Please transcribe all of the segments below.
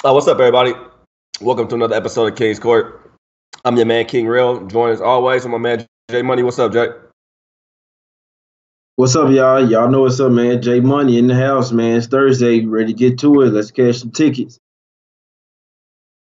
What's up, everybody? Welcome to another episode of King's Court. I'm your man, King Real. Joined as always with my man, Jay Money. What's up, Jay? What's up, y'all? Y'all know what's up, man. Jay Money in the house, man. It's Thursday. Ready to get to it. Let's cash some tickets.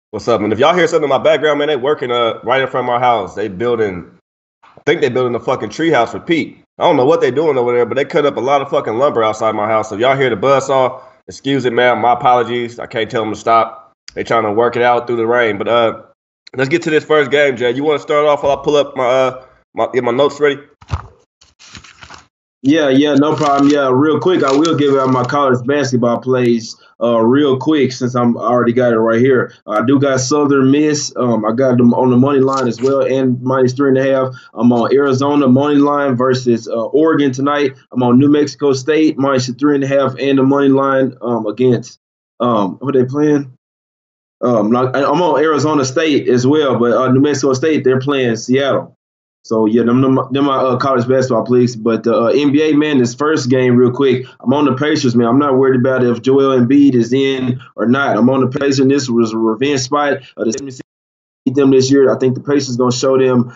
What's up? And if y'all hear something in my background, man, they working right in front of my house. I think they building a fucking treehouse for Pete. I don't know what they doing over there, but they cut up a lot of fucking lumber outside my house. So if y'all hear the buzzsaw, excuse it, man. My apologies. I can't tell them to stop. They trying to work it out through the rain. But let's get to this first game, Jay. You want to start off while I pull up get my notes ready? Yeah, no problem. Yeah, real quick, I will give out my college basketball plays real quick since I already got it right here. I do got Southern Miss. I got them on the money line as well, and -3.5. I'm on Arizona money line versus Oregon tonight. I'm on New Mexico State -3.5 and the money line against who they playing? I'm on Arizona State as well, but New Mexico State, they're playing Seattle. So yeah, them my college basketball plays. But NBA, man, this first game, real quick, I'm on the Pacers, man. I'm not worried about if Joel Embiid is in or not. I'm on the Pacers. And this was a revenge spot. The 76 beat them this year. I think the Pacers going to show them,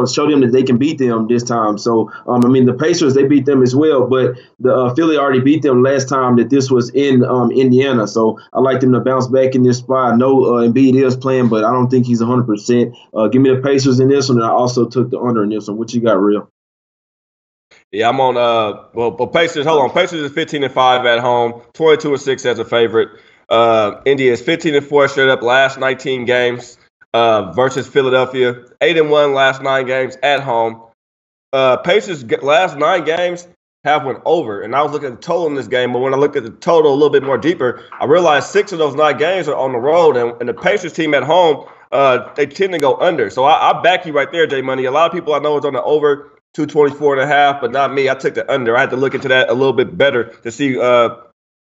show them that they can beat them this time. So, the Pacers, they beat them as well, but the Philly already beat them last time that this was in Indiana. So I like them to bounce back in this spot. I know Embiid is playing, but I don't think he's 100%. Give me the Pacers in this one, and I also took the under in this one. What you got, Real? Yeah, I'm on Pacers. Hold on. Pacers is 15-5 at home, 22-6 as a favorite. India is 15-4 straight up last 19 games. Versus Philadelphia, 8-1 last 9 games at home. Pacers last 9 games have went over, and I was looking at the total in this game. But when I looked at the total a little bit more deeper, I realized 6 of those 9 games are on the road, and the Pacers team at home, they tend to go under. So I back you right there, Jay Money. A lot of people I know is on the over 224.5, but not me. I took the under. I had to look into that a little bit better to see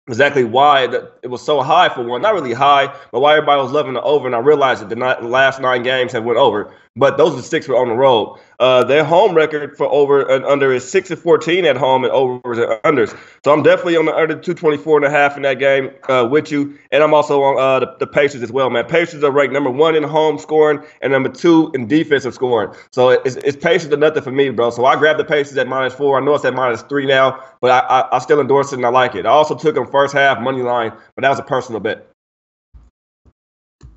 exactly why it was so high for one. Not really high, but why everybody was loving the over. And I realized that the last 9 games have went over. But those are 6 were on the road. Their home record for over and under is 6-14 at home and overs and unders. So I'm definitely on the under 224.5 in that game with you. And I'm also on the Pacers as well, man. Pacers are ranked number 1 in home scoring and number 2 in defensive scoring. So it's Pacers or nothing for me, bro. So I grabbed the Pacers at -4. I know it's at -3 now, but I still endorse it and I like it. I also took them first half money line, but that was a personal bet.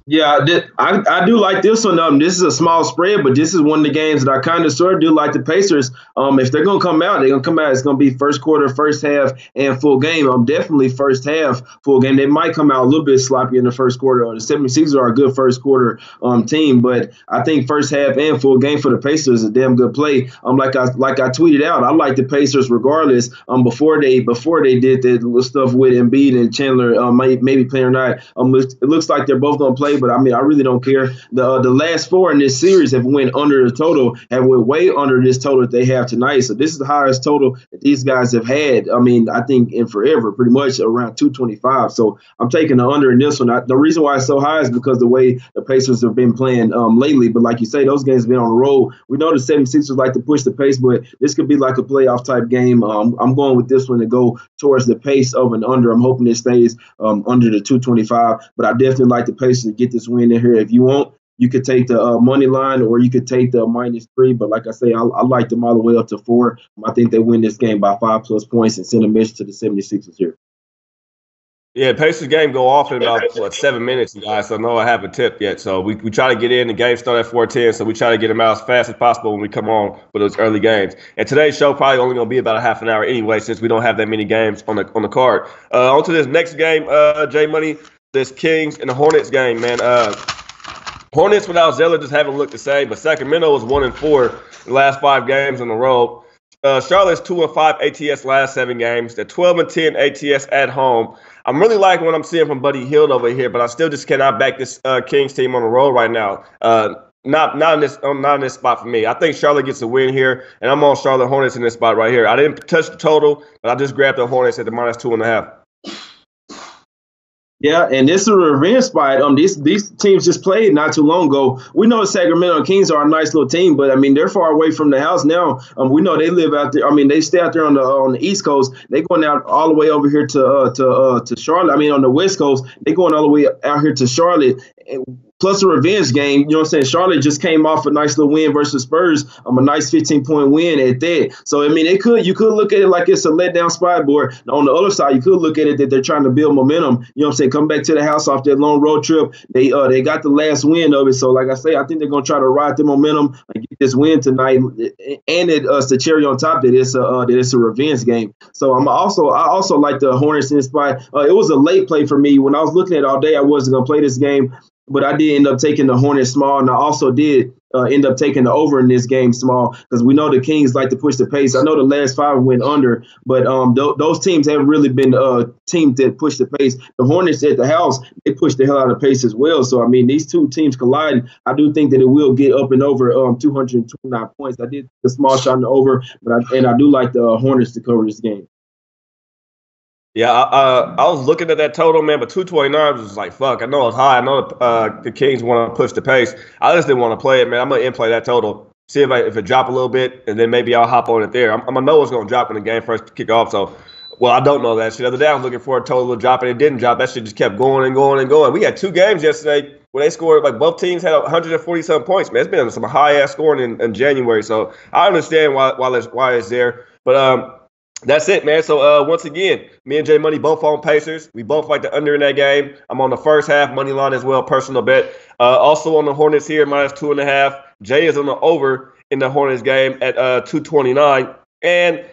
Yeah, I do like this one. This is a small spread, but this is one of the games that I kind of sort of do like the Pacers. If they're gonna come out, they're gonna come out. It's gonna be first quarter, first half, and full game. Definitely first half, full game. They might come out a little bit sloppy in the first quarter. The 76ers are a good first quarter team, but I think first half and full game for the Pacers is a damn good play. Like I tweeted out, I like the Pacers regardless. Before they did that stuff with Embiid and Chandler, maybe playing or not. It looks like they're both gonna play. But I really don't care. The last 4 in this series have went under the total, have went way under this total that they have tonight. So this is the highest total that these guys have had. I think in forever, pretty much around 225. So I'm taking the under in this one. The reason why it's so high is because the way the Pacers have been playing lately. But like you say, those games have been on the road. We know the 76ers like to push the pace, but this could be like a playoff type game. I'm going with this one to go towards the pace of an under. I'm hoping it stays under the 225. But I definitely like the Pacers to get this win in here. If you want, you could take the money line or you could take the -3. But like I say, I like them all the way up to 4. I think they win this game by 5+ points and send a message to the 76ers here. Yeah, Pacers game go off in about 7 minutes, guys. So no, I haven't tipped yet. So we try to get in. The game start at 4:10, so we try to get them out as fast as possible when we come on for those early games. And today's show probably only going to be about a half an hour anyway, since we don't have that many games on the card. On to this next game, Jay Money, this Kings and the Hornets game, man. Hornets without Zeller just haven't looked the same, but Sacramento was 1-4 the last 5 games on the road. Charlotte's 2-5 ATS last 7 games. They're 12-10 ATS at home. I'm really liking what I'm seeing from Buddy Hield over here, but I still just cannot back this Kings team on the road right now. Not in this spot for me. I think Charlotte gets a win here, and I'm on Charlotte Hornets in this spot right here. I didn't touch the total, but I just grabbed the Hornets at the -2.5. Yeah, and this is a revenge spot. These teams just played not too long ago. We know the Sacramento Kings are a nice little team, but I mean they're far away from the house now. We know they live out there. I mean they stay out there on the East Coast. They going out all the way over here to Charlotte. I mean on the West Coast, they going all the way out here to Charlotte. Plus a revenge game, you know what I'm saying? Charlotte just came off a nice little win versus Spurs, a nice 15-point win at that. So I mean, you could look at it like it's a letdown spot, but on the other side, you could look at it that they're trying to build momentum. You know what I'm saying? Come back to the house off that long road trip. They got the last win of it. So like I say, I think they're gonna try to ride the momentum and get this win tonight. And it's the cherry on top that it's a revenge game. So I also like the Hornets in this spot. It was a late play for me when I was looking at it all day. I wasn't gonna play this game. But I did end up taking the Hornets small, and I also did end up taking the over in this game small because we know the Kings like to push the pace. I know the last 5 went under, but those teams haven't really been teams that push the pace. The Hornets at the house, they push the hell out of the pace as well. So, I mean, these two teams colliding, I do think that it will get up and over 229 points. I did the small shot in the over, but I do like the Hornets to cover this game. Yeah, I was looking at that total, man, but 229 was like, fuck. I know it's high. I know the Kings want to push the pace. I just didn't want to play it, man. I'm going to in-play that total, see if it drop a little bit, and then maybe I'll hop on it there. I'm going to know it's going to drop when the game first kick off. So, well, I don't know that shit. The other day I was looking for a total to drop, and it didn't drop. That shit just kept going and going and going. We had 2 games yesterday where they scored, like both teams had 140-something points, man. It's been some high-ass scoring in January. So I understand why it's there. But that's it, man. So once again, me and Jay Money both on Pacers. We both like the under in that game. I'm on the first half money line as well, personal bet. Also on the Hornets here, -2.5. Jay is on the over in the Hornets game at 229. And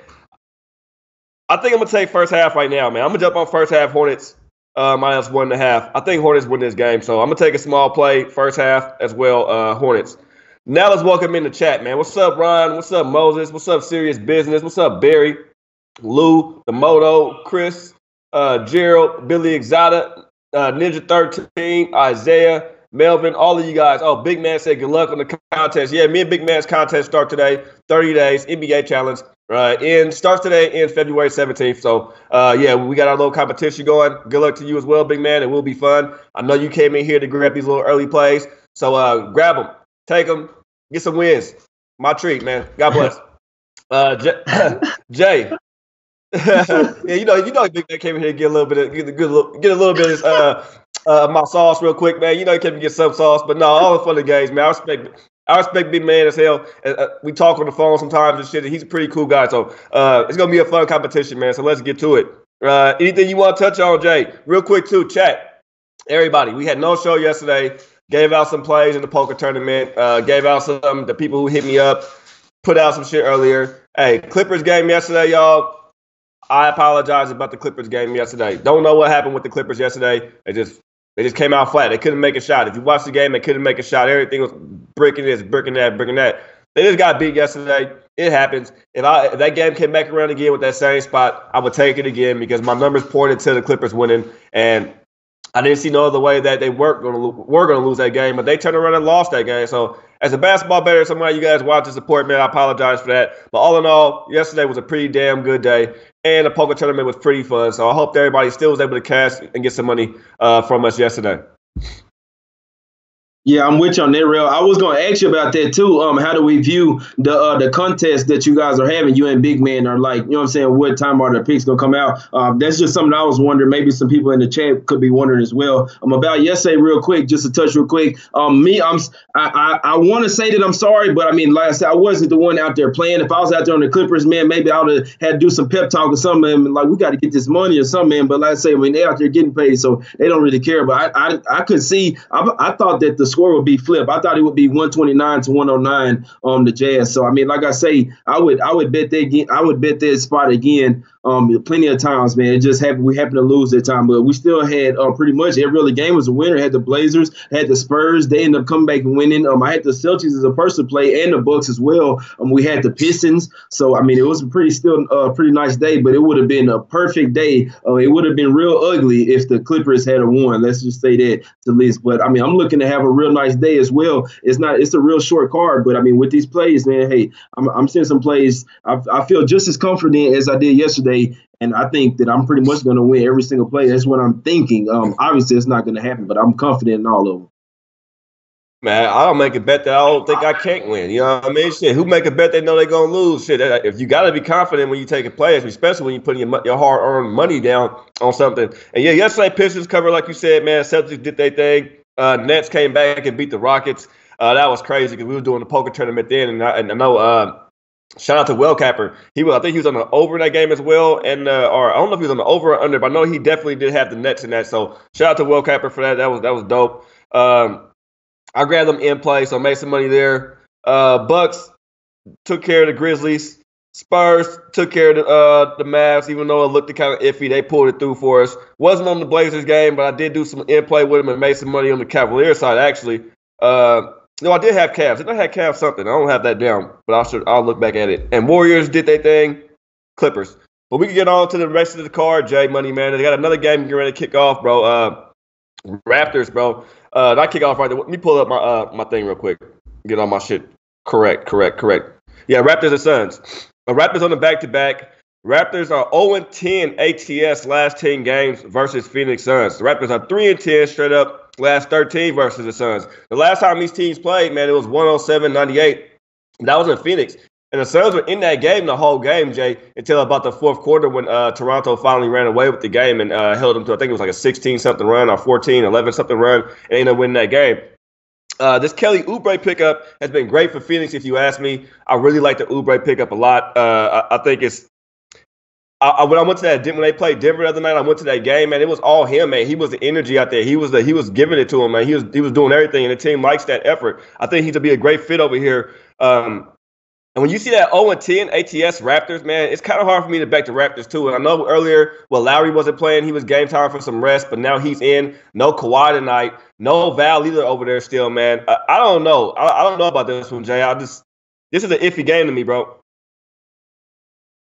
I think I'm gonna take first half right now, man. I'm gonna jump on first half Hornets -1.5. I think Hornets win this game, so I'm gonna take a small play first half as well. Hornets. Now let's welcome in the chat, man. What's up, Ron? What's up, Moses? What's up, Serious Business? What's up, Barry? Lou, the Moto, Chris, Gerald, Billy Exotic, Ninja 13, Isaiah, Melvin, all of you guys. Oh, Big Man said good luck on the contest. Yeah, me and Big Man's contest start today. 30 days, NBA challenge. Starts today in February 17th. So, yeah, we got our little competition going. Good luck to you as well, Big Man. It will be fun. I know you came in here to grab these little early plays. So, grab them, take them, get some wins. My treat, man. God bless. Jay. Yeah, you know, Big Man came in here to get a little bit of my sauce real quick, man. You know, he came to get some sauce, but no, all the fun of the games, man. I respect Big Man as hell. We talk on the phone sometimes and shit. He's a pretty cool guy, so it's gonna be a fun competition, man. So let's get to it. Anything you want to touch on, Jay? Real quick, too, chat. Everybody, we had no show yesterday. Gave out some plays in the poker tournament. Gave out some the people who hit me up. Put out some shit earlier. Hey, Clippers game yesterday, y'all. I apologize about the Clippers game yesterday. Don't know what happened with the Clippers yesterday. They just came out flat. They couldn't make a shot. If you watch the game, they couldn't make a shot. Everything was bricking this, bricking that, bricking that. They just got beat yesterday. It happens. If that game came back around again with that same spot, I would take it again because my numbers pointed to the Clippers winning, and I didn't see no other way that they were going to lose that game, but they turned around and lost that game. So as a basketball bettor, somebody you guys watch and support, man, I apologize for that. But all in all, yesterday was a pretty damn good day, and the poker tournament was pretty fun. So I hope everybody still was able to cash and get some money from us yesterday. Yeah, I'm with you on that, Real. I was going to ask you about that, too. How do we view the contest that you guys are having? You and Big Man are like, you know what I'm saying, what time are the picks going to come out? That's just something I was wondering. Maybe some people in the chat could be wondering as well. About yesterday, real quick, just to touch real quick. I want to say that I'm sorry, but, I mean, like I said, I wasn't the one out there playing. If I was out there on the Clippers, man, maybe I would have had to do some pep talk or something. And, like, we got to get this money or something, man. But like I say, I mean, they're out there getting paid, so they don't really care. But I could see, I thought that the score would be flip. I thought it would be 129 to 109 on the Jazz. So I mean, like I say, I would bet that again. I would bet that spot again. Plenty of times, man. It just we happened to lose that time, but we still had pretty much every other game was a winner. Had the Blazers, had the Spurs. They ended up coming back and winning. I had the Celtics as a person play and the Bucks as well. We had the Pistons. So I mean, it was a pretty nice day, but it would have been a perfect day. It would have been real ugly if the Clippers had won. Let's just say that to least. But I mean, I'm looking to have a real real nice day as well. It's a real short card, but I mean, with these plays, man, hey, I'm seeing some plays. I feel just as confident as I did yesterday. And I think that I'm pretty much going to win every single play. That's what I'm thinking. Obviously, it's not going to happen, but I'm confident in all of them. Man, I don't make a bet that I don't think I can't win. You know what I mean? Shit, who make a bet they know they're going to lose? Shit, if you got to be confident when you take a play, especially when you're putting your hard-earned money down on something. And, yeah, yesterday Pistons covered, like you said, man. Celtics did their thing. Nets came back and beat the Rockets. That was crazy because we were doing the poker tournament then. And I know shout out to Will Capper. I think he was on the over in that game as well. And or I don't know if he was on the over or under, but I know he definitely did have the Nets in that. So shout out to Will Capper for that. That was dope. I grabbed them in play, so made some money there. Bucks took care of the Grizzlies. Spurs took care of the Mavs, even though it looked kind of iffy. They pulled it through for us. Wasn't on the Blazers game, but I did do some in play with them and made some money on the Cavaliers side, actually. No, I did have Cavs. I had Cavs something. I don't have that down, but I'll look back at it. And Warriors did their thing. Clippers. But we can get on to the rest of the card, Jay Money, man. They got another game getting ready to kick off, bro. Raptors, bro. That kick off right there. Let me pull up my thing real quick. Get all my shit correct. Yeah, Raptors and Suns. Raptors on the back-to-back. Raptors are 0-10 ATS last 10 games versus Phoenix Suns. The Raptors are 3-10 straight up last 13 versus the Suns. The last time these teams played, man, it was 107-98. That was in Phoenix. And the Suns were in that game the whole game, Jay, until about the fourth quarter when Toronto finally ran away with the game and held them to, I think it was like a 16-something run or 11-something run, and ended up winning that game. This Kelly Oubre pickup has been great for Phoenix, if you ask me. I really like the Oubre pickup a lot. I think it's when I went to when they played Denver the other night, I went to that game, man. It was all him, man. He was the energy out there. He was giving it to him, man. He was doing everything, and the team likes that effort. I think he's to be a great fit over here. And when you see that 0-10 ATS Raptors, man, it's kind of hard for me to back the Raptors, too. And I know earlier, Lowry wasn't playing. He was game time for some rest, but now he's in. No Kawhi tonight. No Val either over there still, man. I don't know. I don't know about this one, Jay. This is an iffy game to me, bro.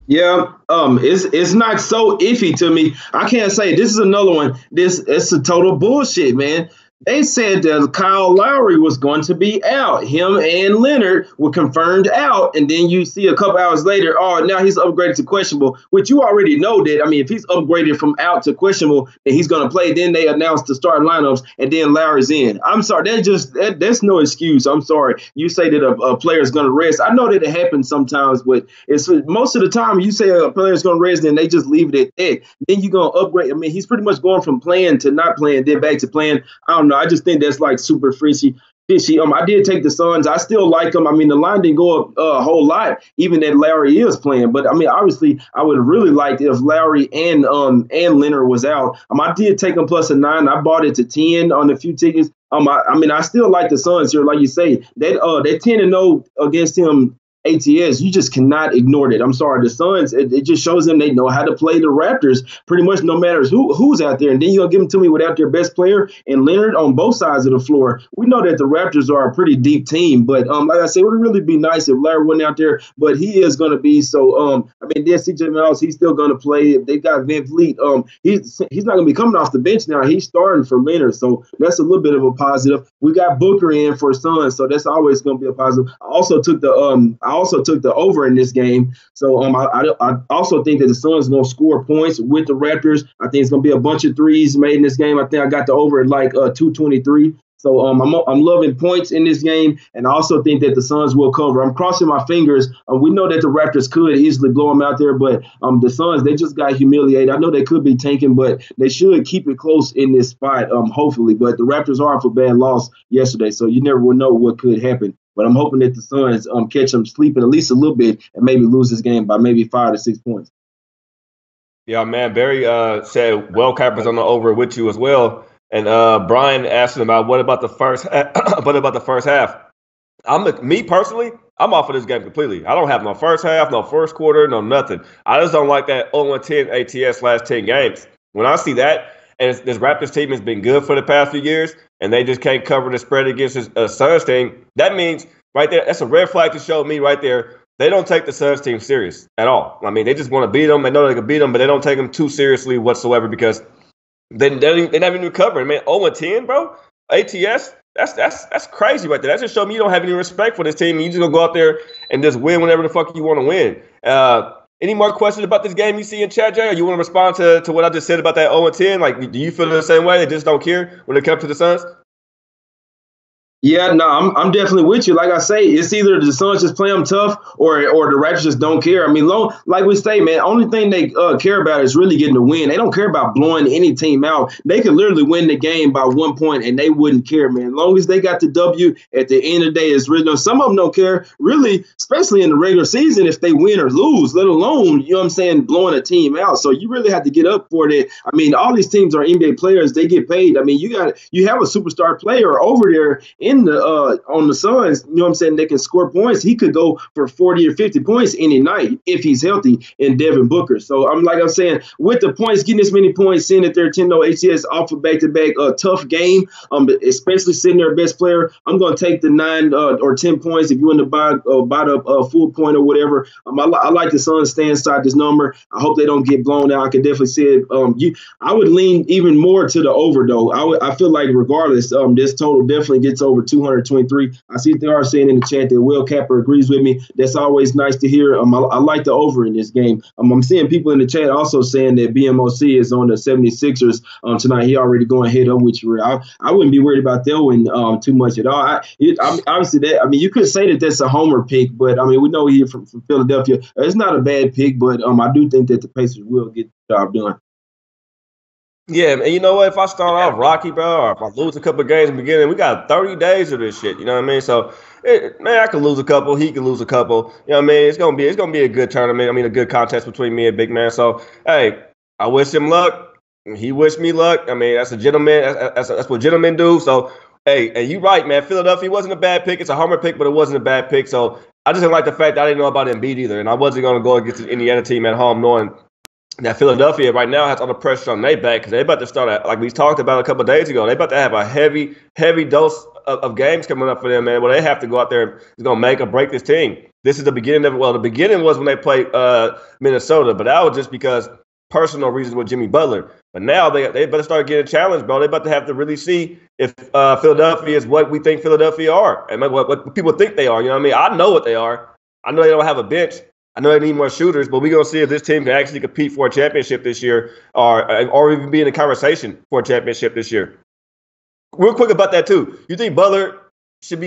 Yeah, it's not so iffy to me. I can't say this is another one. It's a total bullshit, man. They said that Kyle Lowry was going to be out. Him and Leonard were confirmed out. And then you see a couple hours later, now he's upgraded to questionable, which you already know that. I mean, if he's upgraded from out to questionable and he's going to play, then they announced the starting lineups and then Lowry's in. I'm sorry. That's no excuse. I'm sorry. You say that a player is going to rest. I know that it happens sometimes, but it's most of the time you say a player is going to rest, then they just leave it at that. Then you're going to upgrade. I mean, he's pretty much going from playing to not playing, then back to playing. I don't know. I just think that's like super fishy. I did take the Suns. I still like them. I mean, the line didn't go up a whole lot, even that Lowry is playing. But I mean, obviously, I would have really liked if Lowry and Leonard was out. I did take them plus a 9. I bought it to 10 on a few tickets. I still like the Suns here, like you say. That 10-0 against him. ATS, you just cannot ignore it. I'm sorry. The Suns, it just shows them they know how to play the Raptors pretty much no matter who's out there. And then you're going to give them to me without their best player and Leonard on both sides of the floor. We know that the Raptors are a pretty deep team. But like I said, it would really be nice if Larry went out there. But he is going to be so, then CJ Miles, he's still going to play. If they got Van Vliet, he's not going to be coming off the bench now. He's starting for Leonard. So that's a little bit of a positive. We got Booker in for Suns. So that's always going to be a positive. I also took the over in this game. So I also think that the Suns are going to score points with the Raptors. I think it's going to be a bunch of threes made in this game. I think I got the over at like 223. So I'm loving points in this game, and I also think that the Suns will cover. I'm crossing my fingers. We know that the Raptors could easily blow them out there, but the Suns, they just got humiliated. I know they could be tanking, but they should keep it close in this spot, hopefully. But the Raptors are off a bad loss yesterday, so you never will know what could happen. But I'm hoping that the Suns catch them sleeping at least a little bit and maybe lose this game by maybe 5 to 6 points. Yeah, man. Barry said Will Capper's on the over with you as well. And Brian asked him about what about the first half? Me personally, I'm off of this game completely. I don't have no first half, no first quarter, no nothing. I just don't like that 0-10 ATS last 10 games. When I see that, and this Raptors team has been good for the past few years, and they just can't cover the spread against this Suns team, that means right there, that's a red flag to show me right there. They don't take the Suns team serious at all. I mean, they just want to beat them. They know they can beat them, but they don't take them too seriously whatsoever because they're not even recovering. Man, 0-10, bro. ATS, That's crazy right there. That just showed me you don't have any respect for this team. You just gonna go out there and just win whenever the fuck you want to win. Any more questions about this game you see in chat, Jay? Or you want to respond to what I just said about that 0-10? Like, do you feel the same way? They just don't care when it comes to the Suns? Yeah, no, I'm definitely with you. Like I say, it's either the Suns just play them tough or the Raptors just don't care. I mean, like we say, man, only thing they care about is really getting the win. They don't care about blowing any team out. They could literally win the game by 1 point and they wouldn't care, man. As long as they got the W at the end of the day, it's really some of them don't care, really, especially in the regular season if they win or lose, let alone, you know what I'm saying, blowing a team out. So you really have to get up for that. I mean, all these teams are NBA players. They get paid. I mean, you have a superstar player over there on the Suns, you know what I'm saying, they can score points. He could go for 40 or 50 points any night if he's healthy in Devin Booker. So I'm saying, with the points, getting this many points, seeing that they're 10-0 ATS off a back-to-back tough game, especially sitting their best player, I'm going to take the 9 or 10 points if you want to buy the full point or whatever. I like the Suns stay inside this number. I hope they don't get blown out. I can definitely see it. I would lean even more to the over, though. I feel like regardless, this total definitely gets over 223. I see they are saying in the chat that Will Capper agrees with me. That's always nice to hear. I like the over in this game. I'm seeing people in the chat also saying that BMOC is on the 76ers tonight. He already going head up with you. I wouldn't be worried about that one too much at all. Obviously, you could say that that's a homer pick, but I mean, we know he's from Philadelphia. It's not a bad pick, but I do think that the Pacers will get the job done. Yeah, and you know what? If I start off rocky, bro, or if I lose a couple of games in the beginning, we got 30 days of this shit. You know what I mean? So, man, I could lose a couple. He could lose a couple. You know what I mean? It's gonna be a good tournament. I mean, a good contest between me and Big Man. So, hey, I wish him luck. He wished me luck. I mean, that's a gentleman. That's what gentlemen do. So, hey, and you right, man. Philadelphia wasn't a bad pick. It's a homer pick, but it wasn't a bad pick. So, I just didn't like the fact that I didn't know about Embiid either, and I wasn't gonna go against any other team at home, knowing that Philadelphia right now has all the pressure on their back because they're about to start, like we talked about a couple of days ago, they're about to have a heavy dose of games coming up for them, man, where they have to go out there and it's going to make or break this team. This is the beginning of it. Well, the beginning was when they played Minnesota, but that was just because personal reasons with Jimmy Butler. But now they better start getting challenged, bro. They about to have to really see if Philadelphia is what we think Philadelphia are and what people think they are. You know what I mean? I know what they are. I know they don't have a bench. I know they need more shooters, but we're going to see if this team can actually compete for a championship this year or even be in a conversation for a championship this year. Real quick about that, too. You think Butler should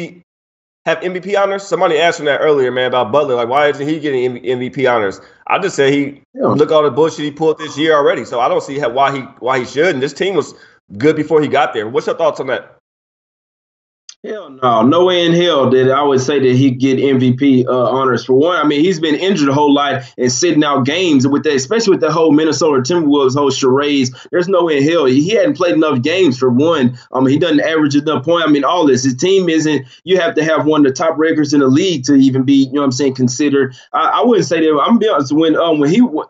have MVP honors? Somebody asked him that earlier, man, about Butler. Like, why isn't he getting MVP honors? I just say look at all the bullshit he pulled this year already, so I don't see why he should. And this team was good before he got there. What's your thoughts on that? Hell no. No way in hell that I would say that he'd get MVP honors. For one, I mean, he's been injured a whole lot and sitting out games with that, especially with the whole Minnesota Timberwolves whole charades. There's no way in hell. He hadn't played enough games for one. He doesn't average enough point. I mean, all this. His team isn't, you have to have one of the top records in the league to even be, you know what I'm saying, considered. I wouldn't say that. I'm gonna be honest, when it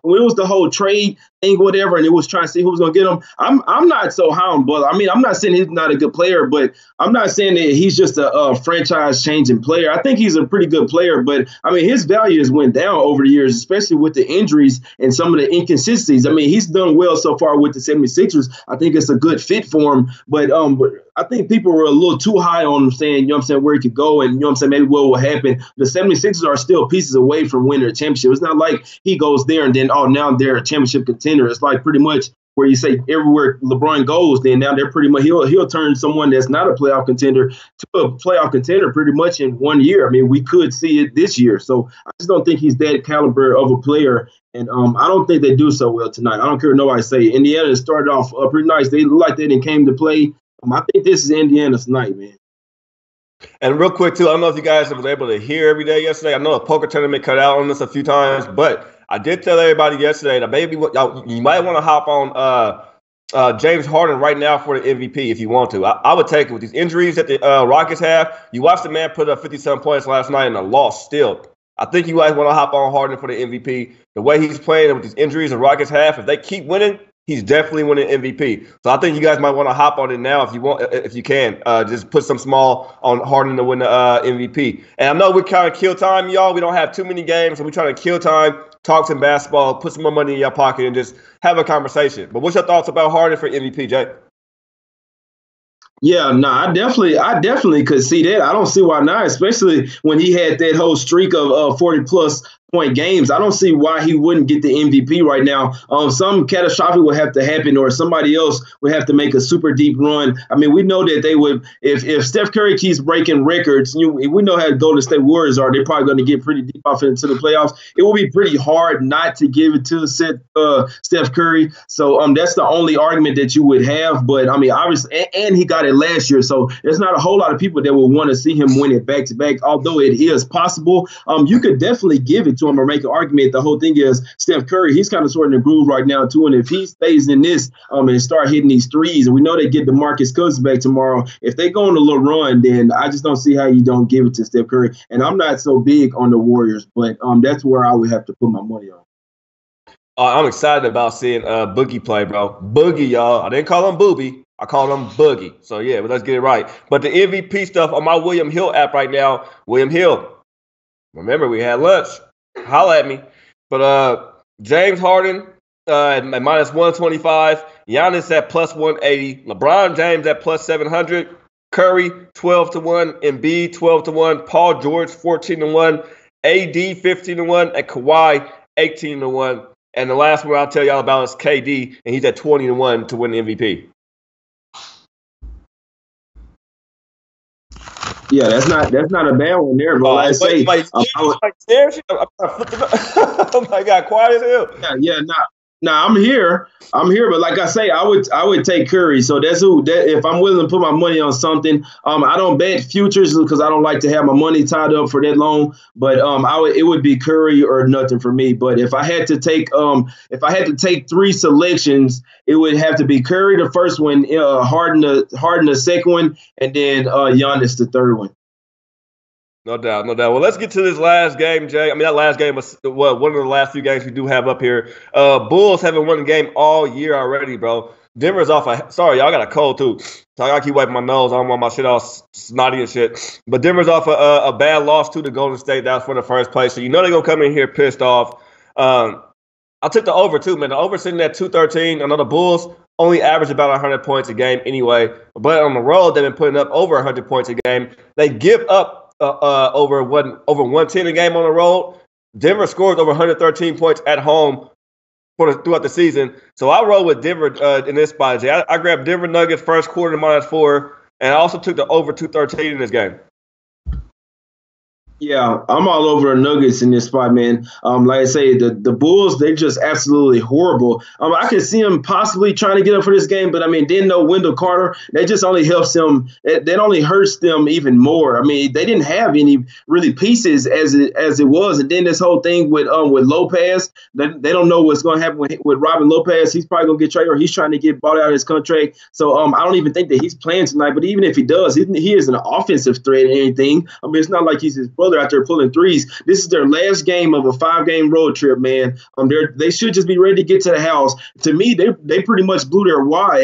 was the whole trade thing, whatever, and it was trying to see who was gonna get him, I'm not so high on Butler. I mean, I'm not saying he's not a good player, but I'm not saying that he's just a franchise-changing player. I think he's a pretty good player, but, I mean, his value has went down over the years, especially with the injuries and some of the inconsistencies. I mean, he's done well so far with the 76ers. I think it's a good fit for him, but I think people were a little too high on him saying, you know what I'm saying, where he could go and, you know what I'm saying, maybe what will happen. The 76ers are still pieces away from winning a championship. It's not like he goes there and then, now they're a championship contender. It's like pretty much where you say everywhere LeBron goes, then now they're pretty much he'll turn someone that's not a playoff contender to a playoff contender pretty much in 1 year. I mean, we could see it this year. So I just don't think he's that caliber of a player. And I don't think they do so well tonight. I don't care what nobody say. Indiana started off pretty nice. They looked like they didn't came to play. I think this is Indiana tonight, man. And real quick, too, I don't know if you guys was able to hear every day yesterday. I know a poker tournament cut out on this a few times, but I did tell everybody yesterday that maybe you might want to hop on James Harden right now for the MVP if you want to. I would take it with these injuries that the Rockets have. You watched the man put up 57 points last night and a loss still. I think you guys want to hop on Harden for the MVP. The way he's playing with these injuries the Rockets have, if they keep winning, he's definitely winning MVP. So I think you guys might want to hop on it now if you can. Just put some small on Harden to win the MVP. And I know we kind of kill time, y'all. We don't have too many games, so we're trying to kill time, talk some basketball, put some more money in your pocket, and just have a conversation. But what's your thoughts about Harden for MVP, Jay? Yeah, no, I definitely could see that. I don't see why not, especially when he had that whole streak of 40 plus point games. I don't see why he wouldn't get the MVP right now. Some catastrophic would have to happen, or somebody else would have to make a super deep run. I mean, we know that they would if Steph Curry keeps breaking records. We know how Golden State Warriors are. They're probably going to get pretty deep off into the playoffs. It will be pretty hard not to give it to Steph Curry. So that's the only argument that you would have. But I mean, obviously, and he got it last year, so there's not a whole lot of people that will want to see him win it back to back. Although it is possible, you could definitely give it to him or make an argument. The whole thing is Steph Curry, he's kind of sort of in the groove right now too, and if he stays in this and start hitting these threes, and we know they get DeMarcus Cousins back tomorrow, if they go on a little run, then I just don't see how you don't give it to Steph Curry. And I'm not so big on the Warriors, but that's where I would have to put my money on. I'm excited about seeing Boogie play, bro. Boogie, y'all. I didn't call him Booby. I called him Boogie. So, yeah, but let's get it right. But the MVP stuff on my William Hill app right now, William Hill. Remember, we had lunch. Holla at me. But James Harden at minus 125. Giannis at plus 180. LeBron James at plus 700. Curry 12-1. Embiid 12-1. Paul George 14-1. AD 15-1. And Kawhi 18-1. And the last one I'll tell y'all about is KD, and he's at 20-1 to win the MVP. Yeah, that's not a bad one there, but like I say, oh my God, quiet as hell. Yeah, I'm here, but like I say, I would take Curry. So that's if I'm willing to put my money on something. I don't bet futures because I don't like to have my money tied up for that long. But it would be Curry or nothing for me. But if I had to take three selections, it would have to be Curry the first one, Harden the second one, and then Giannis the third one. No doubt, no doubt. Well, let's get to this last game, Jay. I mean, that last game was one of the last few games we do have up here. Bulls haven't won a game all year already, bro. Denver's off. Sorry, y'all got a cold, too. So I got to keep wiping my nose. I don't want my shit all snotty and shit. But Denver's off a bad loss to the Golden State. That's for the first place. So you know they're going to come in here pissed off. I took the over, too, man. The over sitting at 213. I know the Bulls only average about 100 points a game anyway. But on the road, they've been putting up over 100 points a game. They give up over 110 a game on the road. Denver scores over 113 points at home throughout the season. So I roll with Denver in this spot, Jay. I grabbed Denver Nuggets first quarter -4, and I also took the over 213 in this game. Yeah, I'm all over the Nuggets in this spot, man. Like I say, the Bulls, they're just absolutely horrible. I can see them possibly trying to get up for this game, but I mean, didn't know Wendell Carter. That just only helps them. That only hurts them even more. I mean, they didn't have any really pieces as it was, and then this whole thing with Lopez, they don't know what's going to happen with Robin Lopez. He's probably going to get traded, or he's trying to get bought out of his contract. So I don't even think that he's playing tonight. But even if he does, he isn't an offensive threat or anything. I mean, it's not like he's his brother out there pulling threes. This is their last game of a 5-game road trip, man. They should just be ready to get to the house. To me, they pretty much blew their wad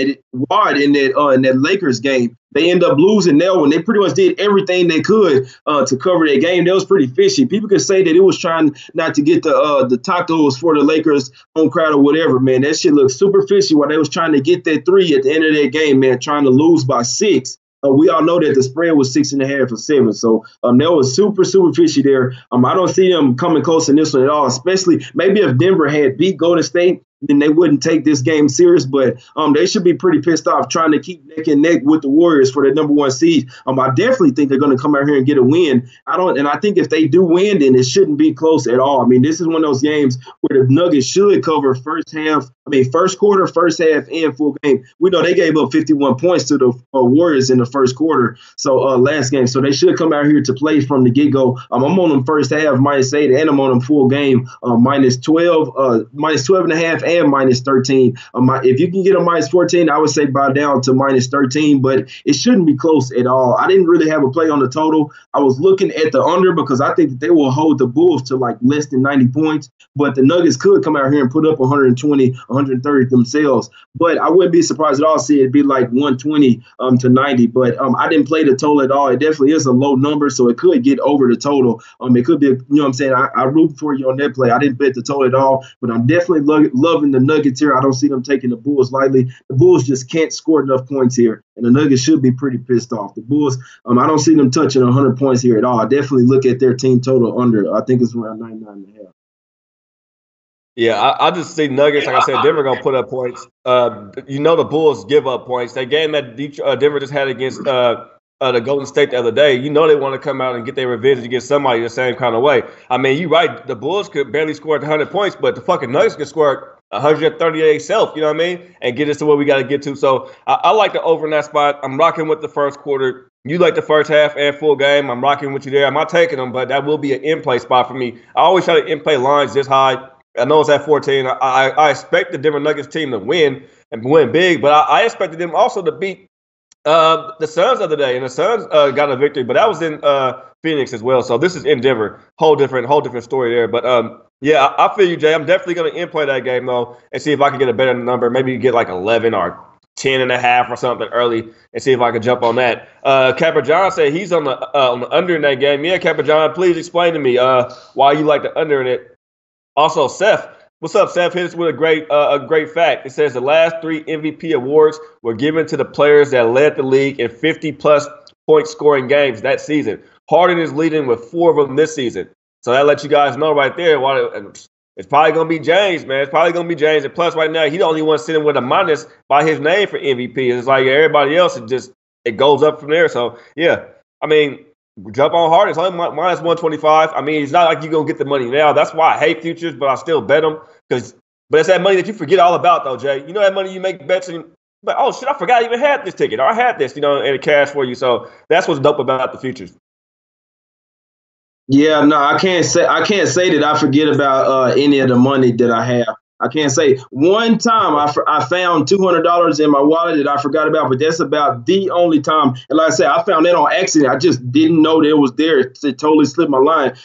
in that Lakers game. They end up losing that one. They pretty much did everything they could to cover that game. That was pretty fishy. People could say that it was trying not to get the tacos for the Lakers home crowd or whatever, man. That shit looked super fishy while they was trying to get that 3 at the end of that game, man, trying to lose by 6. We all know that the spread was 6.5 or 7. So that was super, super fishy there. I don't see them coming close in this one at all, especially maybe if Denver had beat Golden State, then they wouldn't take this game serious. But they should be pretty pissed off trying to keep neck and neck with the Warriors for the number 1 seed. I definitely think they're going to come out here and get a win. I think if they do win, then it shouldn't be close at all. I mean, this is one of those games where the Nuggets should cover first quarter, first half, and full game. We know they gave up 51 points to the Warriors in the first quarter. So last game, so they should come out here to play from the get-go. I'm on them first half -8, and I'm on them full game -12, -12.5. And -13. If you can get a -14, I would say buy down to -13, but it shouldn't be close at all. I didn't really have a play on the total. I was looking at the under because I think that they will hold the Bulls to like less than 90 points, but the Nuggets could come out here and put up 120, 130 themselves. But I wouldn't be surprised at all to see it be like 120 to 90. But I didn't play the total at all. It definitely is a low number, so it could get over the total. It could be, you know what I'm saying? I root for you on that play. I didn't bet the total at all, but I'm definitely loving loving the Nuggets here. I don't see them taking the Bulls lightly. The Bulls just can't score enough points here, and the Nuggets should be pretty pissed off. The Bulls, I don't see them touching 100 points here at all. I definitely look at their team total under. I think it's around 99.5. Yeah, I just see Nuggets. Like I said, Denver gonna put up points. The Bulls give up points. That game that Denver just had against the Golden State the other day, they want to come out and get their revenge against somebody the same kind of way. I mean, you're right. The Bulls could barely score 100 points, but the fucking Nuggets could score 138 self. You know what I mean? And get us to where we got to get to. So I like the over in that spot. I'm rocking with the first quarter. You like the first half and full game. I'm rocking with you there. I'm not taking them, but that will be an in-play spot for me. I always try to in-play lines this high. I know it's at 14. I expect the Denver Nuggets team to win and win big, but I expected them also to beat the Suns the other day, and the Suns got a victory, but that was in Phoenix as well. So this is in Denver, whole different story there. But yeah, I feel you, Jay. I'm definitely going to in-play that game though, and see if I can get a better number. Maybe get like 11 or 10.5 or something early, and see if I can jump on that. Capper John said he's on the under in that game. Yeah, Capper John, please explain to me why you like the under in it. Also, Seth, what's up, Seth? Hit us with a great fact. It says the last 3 MVP awards were given to the players that led the league in 50-plus point scoring games that season. Harden is leading with 4 of them this season. So that lets you guys know right there. It's probably going to be James, man. It's probably going to be James. And plus, right now, he's the only one sitting with a minus by his name for MVP. It's like everybody else, it goes up from there. So, yeah, I mean, jump on hard. It's only minus 125. I mean, it's not like you're going to get the money now. That's why I hate futures, but I still bet them. But it's that money that you forget all about, though, Jay. You know that money you make bets and but oh shit, I forgot I even had this ticket. Or I had this, and it cash for you. So that's what's dope about the futures. Yeah, no, I can't say that I forget about any of the money that I have. I can't say one time I found $200 in my wallet that I forgot about, but that's about the only time. And like I said, I found that on accident. I just didn't know that it was there. It totally slipped my mind.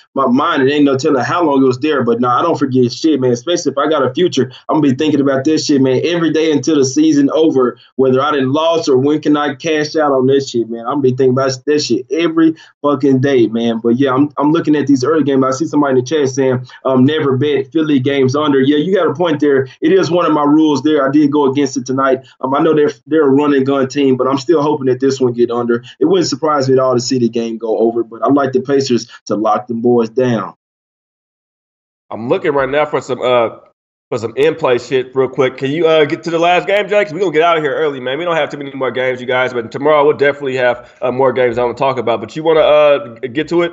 It ain't no telling how long it was there. But no, I don't forget shit, man. Especially if I got a future, I'm gonna be thinking about this shit, man, every day until the season over. Whether I done lost or when can I cash out on this shit, man. I'm gonna be thinking about that shit every fucking day, man. But yeah, I'm looking at these early games. I see somebody in the chat saying, never bet Philly games under. Yeah, you got a point there. It is one of my rules there. I did go against it tonight. I know they're a run and gun team, but I'm still hoping that this one get under. It wouldn't surprise me at all to see the game go over, but I like the Pacers to lock them boys down. I'm looking right now for some in-play shit real quick. Can you get to the last game, Jake? We're going to get out of here early, man. We don't have too many more games, you guys, but tomorrow we'll definitely have more games I want to talk about. But you want to get to it?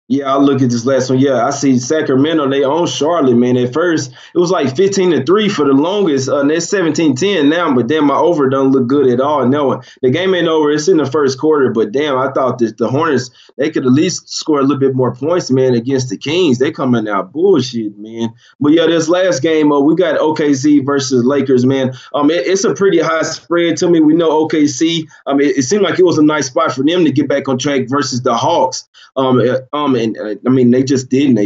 Yeah, I'll look at this last one. Yeah, I see Sacramento. They own Charlotte, man. At first, it was like 15-3 for the longest. And it's 17-10 now, but damn, my over don't look good at all. No, the game ain't over. It's in the first quarter, but damn, I thought that the Hornets, they could at least score a little bit more points, man, against the Kings. They coming out bullshit, man. But yeah, this last game, we got OKC versus Lakers, man. It's a pretty high spread to me. We know OKC. It seemed like it was a nice spot for them to get back on track versus the Hawks. And I mean, they just didn't.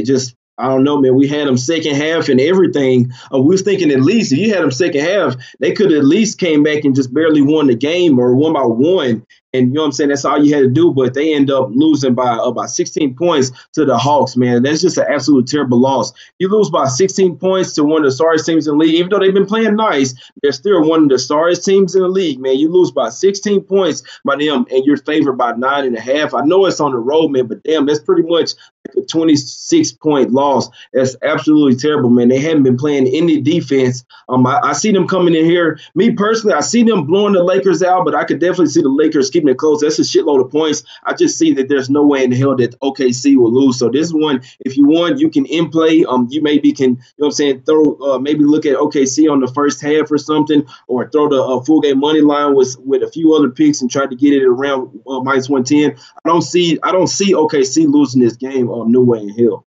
I don't know, man. We had them second half and everything. We was thinking at least if you had them second half, they could at least came back and just barely won the game or won by 1. And you know what I'm saying? That's all you had to do. But they end up losing by about 16 points to the Hawks, man. That's just an absolute terrible loss. You lose by 16 points to one of the sorriest teams in the league. Even though they've been playing nice, they're still one of the sorriest teams in the league, man. You lose by 16 points by them, and you're favored by 9.5. I know it's on the road, man, but damn, that's pretty much like a 26-point loss. That's absolutely terrible, man. They haven't been playing any defense. I see them coming in here. Me personally, I see them blowing the Lakers out, but I could definitely see the Lakers keeping it close. That's a shitload of points. I just see that there's no way in the hell that OKC will lose. So this one, if you want, you can in play. You maybe can, you know what I'm saying, throw maybe look at OKC on the first half or something, or throw the full game money line with a few other picks and try to get it around minus 110. I don't see OKC losing this game. No way in hell.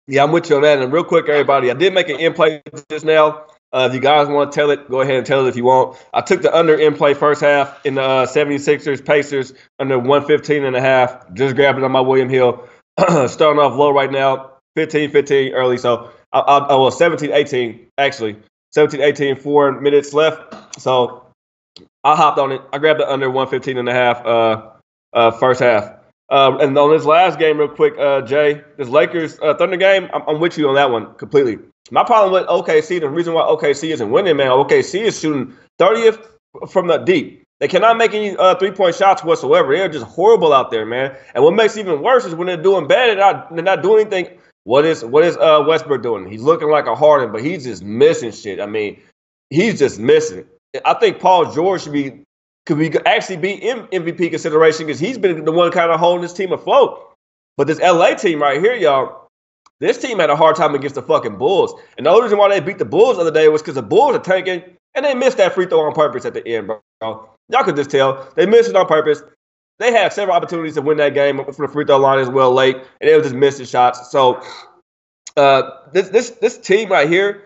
Yeah, I'm with you on that. And real quick, everybody, I did make an in-play just now. If you guys want to tell it, go ahead and tell it if you want. I took the under in-play first half in the 76ers, Pacers, under 115.5. Just grabbed it on my William Hill. Starting off low right now, 15-15 early. So, 17-18, actually. 17-18, 4 minutes left. So, I hopped on it. I grabbed the under 115.5 first half. And on this last game, real quick, Jay, this Lakers Thunder game, I'm with you on that one completely. My problem with OKC, the reason why OKC isn't winning, man, OKC is shooting 30th from the deep. They cannot make any 3-point shots whatsoever. They're just horrible out there, man. And what makes it even worse is when they're doing bad, they're not doing anything. What is Westbrook doing? He's looking like a Harden, but he's just missing shit. I mean, he's just missing. I think Paul George could actually be in MVP consideration because he's been the one kind of holding this team afloat. But this LA team right here, y'all, this team had a hard time against the fucking Bulls. And the only reason why they beat the Bulls the other day was because the Bulls are tanking and they missed that free throw on purpose at the end, bro. Y'all could just tell. They missed it on purpose. They had several opportunities to win that game from the free throw line as well late, and they were just missing shots. So this team right here,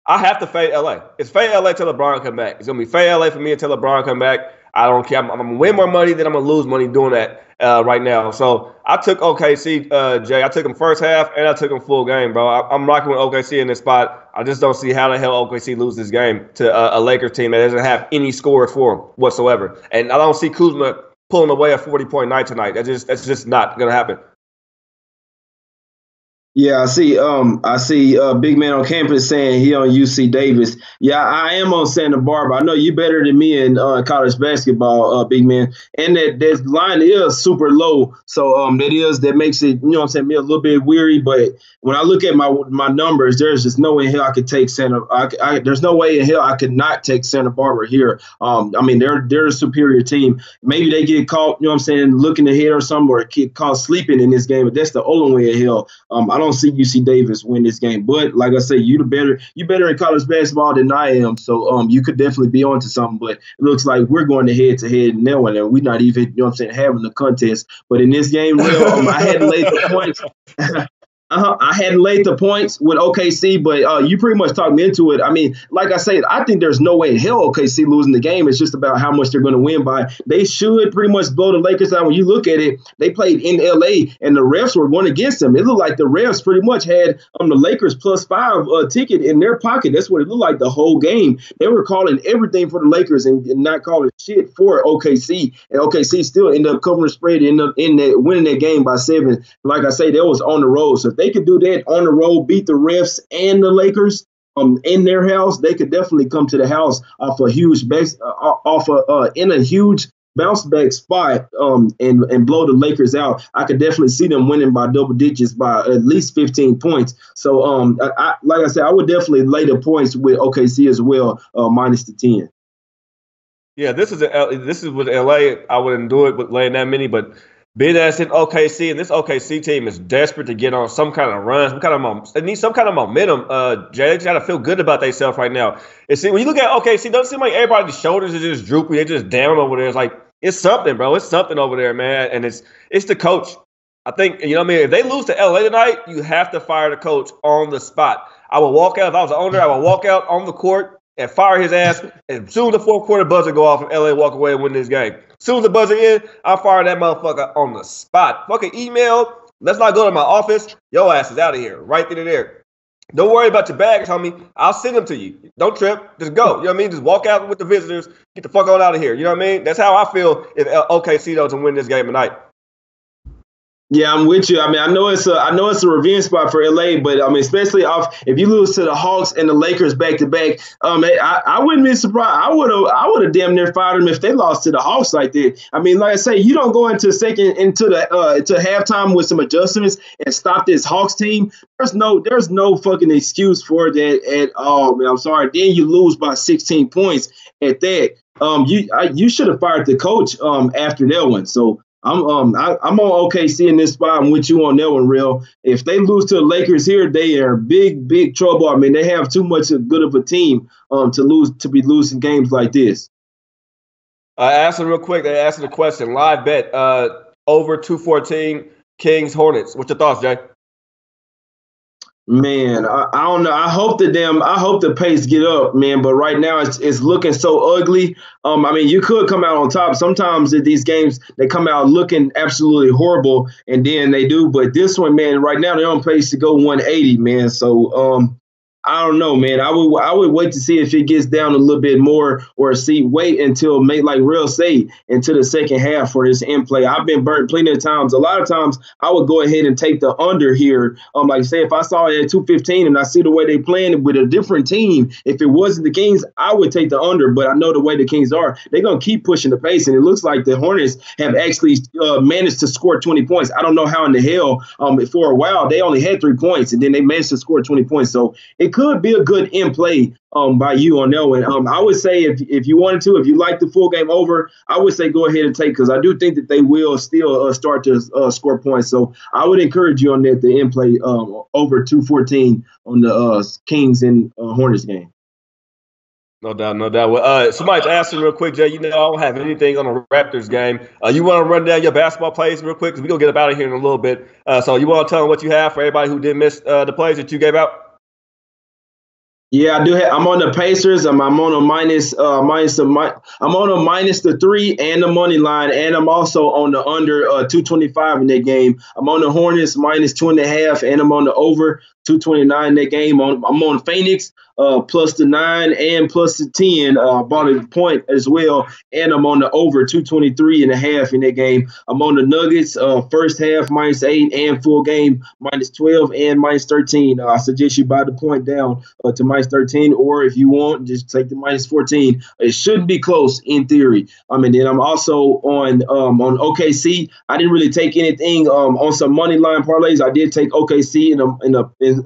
I have to fade LA. It's fade LA till LeBron come back. It's going to be fade LA for me until LeBron come back. I don't care. I'm going to win more money than I'm going to lose money doing that right now. So I took OKC, Jay. I took them first half, and I took them full game, bro. I'm rocking with OKC in this spot. I just don't see how the hell OKC loses this game to a Lakers team that doesn't have any scores for them whatsoever. And I don't see Kuzma pulling away a 40-point night tonight. That's just not going to happen. Yeah, I see big man on campus saying he on UC Davis. Yeah, I am on Santa Barbara. I know you better than me in college basketball, big man. And that line is super low. So that makes it, you know what I'm saying, me a little bit weary. But when I look at my numbers, there's just no way in hell I could take there's no way in hell I could not take Santa Barbara here. I mean, they're a superior team. Maybe they get caught, you know what I'm saying, looking ahead or something, or get caught sleeping in this game. But that's the only way in hell. I don't see UC Davis win this game, but like I say, you better in college basketball than I am, so you could definitely be onto something. But it looks like we're going to head in that one, and we're not even, you know what I'm saying, having a contest. But in this game, I hadn't laid the points. I hadn't laid the points with OKC, but you pretty much talked me into it. I mean, like I said, I think there's no way in hell OKC losing the game. It's just about how much they're going to win by. They should pretty much blow the Lakers out. When you look at it, they played in LA, and the refs were going against them. It looked like the refs pretty much had the Lakers +5 ticket in their pocket. That's what it looked like the whole game. They were calling everything for the Lakers and not calling shit for OKC. And OKC still ended up covering the spread, ended up winning that game by 7. Like I say, that was on the road. So they could do that on the road, beat the refs and the Lakers in their house, they could definitely come to the house off a huge base, in a huge bounce back spot and blow the Lakers out. I could definitely see them winning by double digits by at least 15 points. So like I said, I would definitely lay the points with OKC as well, minus the 10. Yeah, this is with LA. I wouldn't do it with laying that many, but being that it's in OKC, and this OKC team is desperate to get on some kind of run, they need some kind of momentum. Jay, they just got to feel good about themselves right now. When you look at OKC, it doesn't seem like everybody's shoulders are just droopy. They're just down over there. It's like, it's something, bro. It's something over there, man. And it's the coach. I think, you know what I mean? If they lose to LA tonight, you have to fire the coach on the spot. I would walk out. If I was the owner, I would walk out on the court and fire his ass. And as soon as the fourth quarter buzzer go off and LA walk away and win this game. As soon as the buzzer in, I'll fire that motherfucker on the spot. Fucking email. Let's not go to my office. Your ass is out of here. Right then and there. Don't worry about your bags, homie. I'll send them to you. Don't trip. Just go. You know what I mean? Just walk out with the visitors. Get the fuck on out of here. You know what I mean? That's how I feel if OKC doesn't win this game tonight. Yeah, I'm with you. I mean, I know it's a revenge spot for LA, but I mean, especially if you lose to the Hawks and the Lakers back to back, I wouldn't be surprised. I would have damn near fired them if they lost to the Hawks like that. I mean, like I say, you don't go into halftime with some adjustments and stop this Hawks team. There's no fucking excuse for that at all, man. I'm sorry. Then you lose by 16 points at that. You should have fired the coach after that one. So. I'm on OKC in this spot. I'm with you on that one, real. If they lose to the Lakers here, they are big trouble. I mean, they have too much good of a team to be losing games like this. I asked them real quick. They asked the question. Live bet over 214 Kings Hornets. What's your thoughts, Jay? Man, I don't know. I hope the pace get up, man. But right now it's looking so ugly. I mean, you could come out on top. Sometimes in these games they come out looking absolutely horrible, and then they do. But this one, man, right now they're on pace to go 180, man. So I don't know, man. I would wait to see if it gets down a little bit more, or wait until like Real say into the second half for this in play. I've been burnt plenty of times. A lot of times I would go ahead and take the under here. Like say if I saw it at 215 and I see the way they playing with a different team, if it wasn't the Kings, I would take the under. But I know the way the Kings are, they're gonna keep pushing the pace, and it looks like the Hornets have actually managed to score 20 points. I don't know how in the hell for a while they only had 3 points and then they managed to score 20 points. So it could be a good in play by you on that one. I would say if you wanted to, if you like the full game over, I would say go ahead and take, because I do think that they will still start to score points. So I would encourage you on that, the in play over 214 on the Kings and Hornets game. No doubt, no doubt. Well, somebody's asking real quick, Jay. I don't have anything on the Raptors game. You want to run down your basketball plays real quick, because we're gonna get up out of here in a little bit. So you want to tell them what you have for everybody who didn't miss the plays that you gave out? Yeah, I do. I'm on the Pacers. I'm on a I'm on a minus the 3 and the money line, and I'm also on the under 225 in that game. I'm on the Hornets minus 2.5, and I'm on the over 229 in that game. I'm on Phoenix plus the 9 and plus the 10. Bought a point as well, and I'm on the over 223.5 in that game. I'm on the Nuggets first half minus 8 and full game minus 12 and minus 13. I suggest you buy the point down to minus 13, or if you want, just take the minus 14. It shouldn't be close in theory. And then I'm also on OKC. I didn't really take anything on some money line parlays. I did take OKC in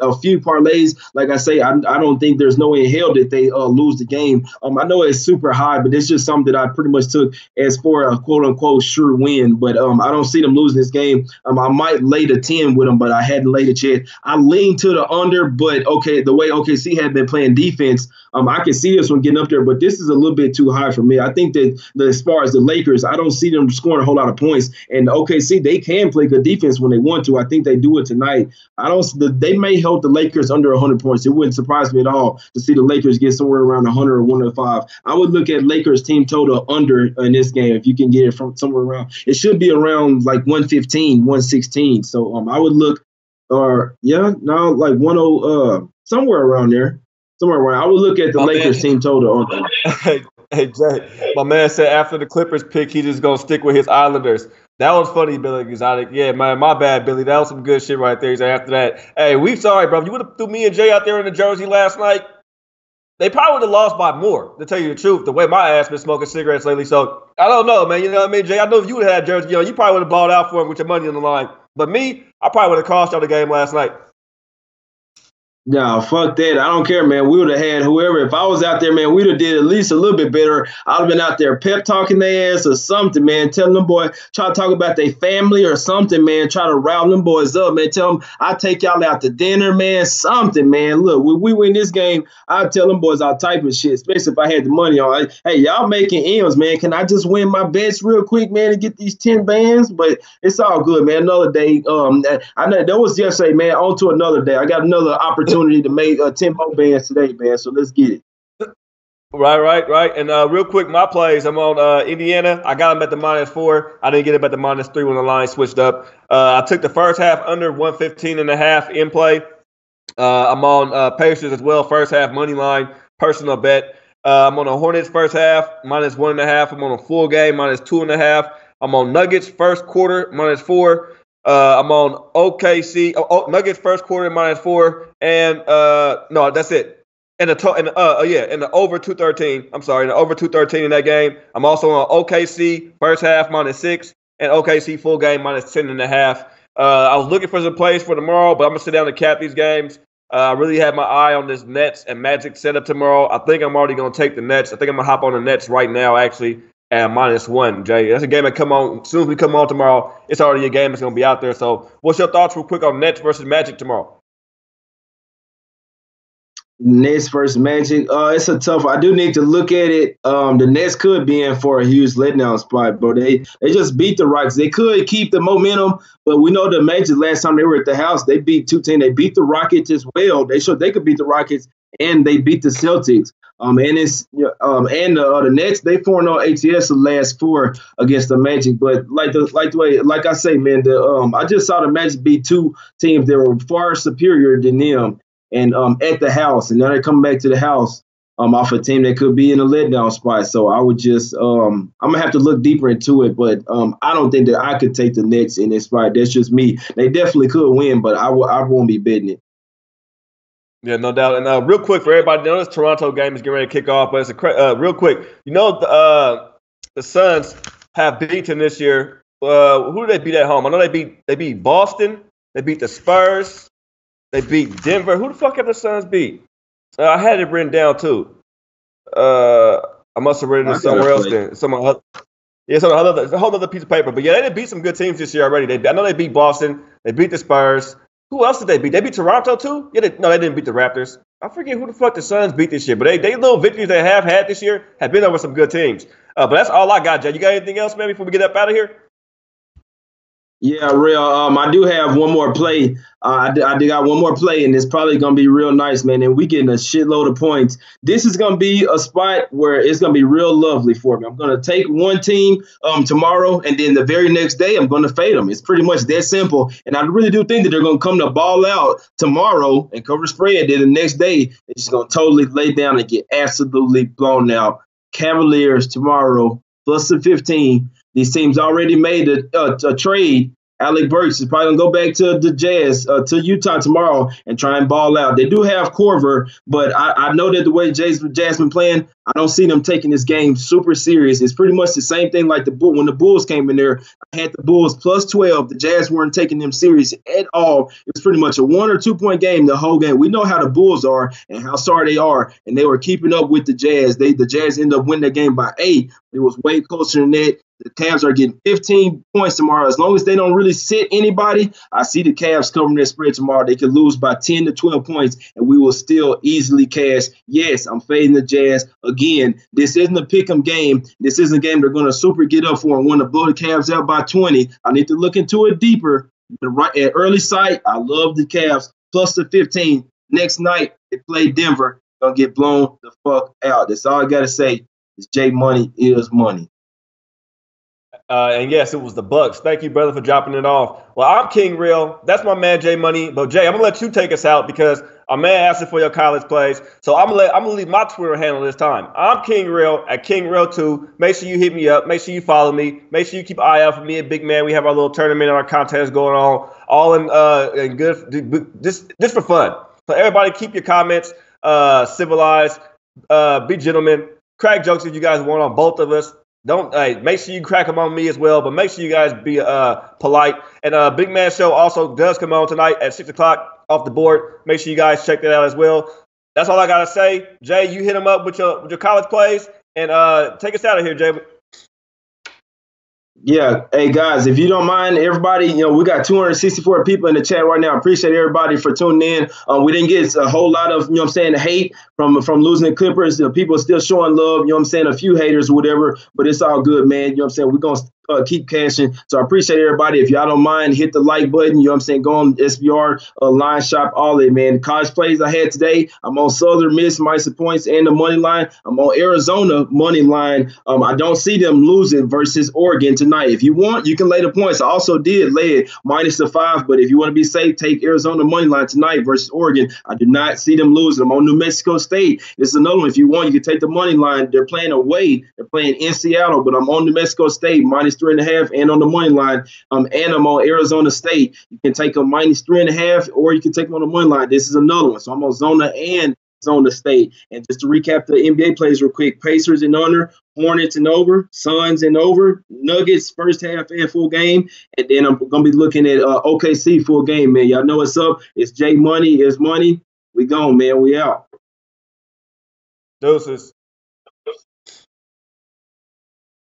a few parlays. Like I say, I don't think there's no way in hell that they lose the game. I know it's super high, but it's just something that I pretty much took as for a quote unquote sure win. But I don't see them losing this game. I might lay the 10 with them, but I hadn't laid it yet. I lean to the under, but the way OKC had been playing defense, I can see this one getting up there, but this is a little bit too high for me. I think that as far as the Lakers, I don't see them scoring a whole lot of points. And OKC, they can play good defense when they want to. I think they do it tonight. They may hold the Lakers under 100 points. It wouldn't surprise me at all to see the Lakers get somewhere around 100 or 105. I would look at Lakers team total under in this game if you can get it from somewhere around. It should be around like 115, 116. So I would look, like 10, somewhere around there. I would look at the Lakers team total. Hey, Jay, my man said after the Clippers pick, he's just going to stick with his Islanders. That was funny, Billy Exotic. Yeah, man, my bad, Billy. That was some good shit right there. He said after that, hey, we sorry, bro. You would have threw me and Jay out there in the jersey last night, they probably would have lost by more, to tell you the truth, the way my ass been smoking cigarettes lately. So I don't know, man. You know what I mean, Jay? I know if you would have had jersey, you probably would have balled out for him with your money on the line. But me, I probably would have cost y'all the game last night. No, fuck that. I don't care, man. We would have had whoever. If I was out there, man, we'd have did at least a little bit better. I'd have been out there pep talking their ass or something, man. Telling them boy, try to talk about their family or something, man. Try to rile them boys up, man. Tell them I take y'all out to dinner, man. Something, man. Look, when we win this game, I'd tell them boys all type of shit, especially if I had the money on. Hey, y'all making M's, man. Can I just win my bets real quick, man, and get these 10 bands? But it's all good, man. Another day. I know that was yesterday, man. On to another day. I got another opportunity to make 10 more bands today, man. So let's get it. Right. And real quick, my plays. I'm on Indiana. I got them at the -4. I didn't get them at the -3 when the line switched up. I took the first half under 115.5 in play. I'm on Pacers as well. First half money line, personal bet. I'm on the Hornets first half -1.5. I'm on a full game -2.5. I'm on Nuggets first quarter -4. I'm on OKC. Nuggets first quarter -4, and no, that's it. And the over 213. I'm sorry, the over 213 in that game. I'm also on OKC first half -6, and OKC full game -10.5. I was looking for some plays for tomorrow, but I'm gonna sit down and cap these games. I really have my eye on this Nets and Magic setup tomorrow. I think I'm already gonna take the Nets. I think I'm gonna hop on the Nets right now, actually. At -1, Jay. That's a game that come on. As soon as we come on tomorrow, it's already a game that's going to be out there. So what's your thoughts real quick on Nets versus Magic tomorrow? Nets versus Magic. It's a tough. I do need to look at it. The Nets could be in for a huge letdown spot, bro. They just beat the Rockets. They could keep the momentum, but we know the Magic last time they were at the house, they beat 2-10. They beat the Rockets as well. They showed they could beat the Rockets, and they beat the Celtics. And the Nets, they 4-0 ATS the last 4 against the Magic. But like I say, man, I just saw the Magic beat 2 teams that were far superior than them. and at the house, and now they're coming back to the house off a team that could be in a letdown spot. So I would just I'm gonna have to look deeper into it, but I don't think that I could take the Nets in this spot. That's just me. They definitely could win, but I won't be betting it. Yeah, no doubt. And real quick for everybody, I know this Toronto game is getting ready to kick off, but it's real quick. You know the Suns have beaten this year. Who do they beat at home? I know they beat Boston. They beat the Spurs. They beat Denver. Who the fuck have the Suns beat? I had it written down too. I must have written it somewhere else. Then it's on a whole other piece of paper. But yeah, they did beat some good teams this year already. I know they beat Boston. They beat the Spurs. Who else did they beat? They beat Toronto too? Yeah, they didn't beat the Raptors. I forget who the fuck the Suns beat this year. But they little victories they have had this year have been over some good teams. But that's all I got, Jay. You got anything else, man, before we get up out of here? Yeah, real. I do have one more play. I got one more play, and it's probably gonna be real nice, man. And we getting a shitload of points. This is gonna be a spot where it's gonna be real lovely for me. I'm gonna take one team tomorrow, and then the very next day I'm gonna fade them. It's pretty much that simple. And I really do think that they're gonna come to ball out tomorrow and cover spread. Then the next day they're just gonna totally lay down and get absolutely blown out. Cavaliers tomorrow plus the 15. These teams already made a trade. Alec Burks is probably going to go back to the Jazz, to Utah tomorrow and try and ball out. They do have Corver, but I know that the way Jazz been playing, I don't see them taking this game super serious. It's pretty much the same thing like when the Bulls came in there. I had the Bulls plus 12. The Jazz weren't taking them serious at all. It was pretty much a 1 or 2 point game the whole game. We know how the Bulls are and how sorry they are, and they were keeping up with the Jazz. The Jazz ended up winning the game by 8. It was way closer than that. The Cavs are getting 15 points tomorrow. As long as they don't really sit anybody, I see the Cavs covering their spread tomorrow. They could lose by 10 to 12 points, and we will still easily cash. Yes, I'm fading the Jazz. Again, this isn't a pick-em game. This isn't a game they're going to super get up for and want to blow the Cavs out by 20. I need to look into it deeper. At early sight, I love the Cavs. Plus the 15. Next night, they play Denver. Going to get blown the fuck out. That's all I got to say. Is J Money is money. And yes, it was the Bucks. Thank you, brother, for dropping it off. Well, I'm King Real. That's my man, Jay Money. But Jay, I'm gonna let you take us out because our man asked for your college plays. So I'm gonna leave my Twitter handle this time. I'm King Real at King Real 2. Make sure you hit me up. Make sure you follow me. Make sure you keep an eye out for me and Big Man. We have our little tournament and our contest going on, all in good, just for fun. So everybody, keep your comments civilized. Be gentlemen. Crack jokes if you guys want on both of us. Make sure you crack them on me as well, but make sure you guys be polite. And Big Man Show also does come on tonight at 6 o'clock off the board. Make sure you guys check that out as well. That's all I gotta say. Jay, you hit him up with your college plays and take us out of here, Jay. Yeah. Hey, guys, if you don't mind, everybody, we got 264 people in the chat right now. I appreciate everybody for tuning in. We didn't get a whole lot of, hate from losing the Clippers. People are still showing love, a few haters or whatever, but it's all good, man. We're going to keep cashing. So I appreciate everybody. If y'all don't mind, hit the like button. Go on SBR, line shop, all that, man. The college plays I had today, I'm on Southern Miss, minus the points and the money line. I'm on Arizona money line. I don't see them losing versus Oregon tonight. If you want, you can lay the points. I also did lay it minus the 5, but if you want to be safe, take Arizona money line tonight versus Oregon. I do not see them losing. I'm on New Mexico State. This is another one. If you want, you can take the money line. They're playing away. They're playing in Seattle, but I'm on New Mexico State minus 3.5 and on the money line. And I'm on Arizona State. You can take a minus 3.5 or you can take them on the money line. This is another one. So I'm on Zona and Zona State. And just to recap the NBA plays real quick, Pacers and under, Hornets and over, Suns and over, Nuggets first half and full game. And then I'm going to be looking at OKC full game, man. Y'all know what's up. It's J Money is money. We gone, man. We out. Deuces.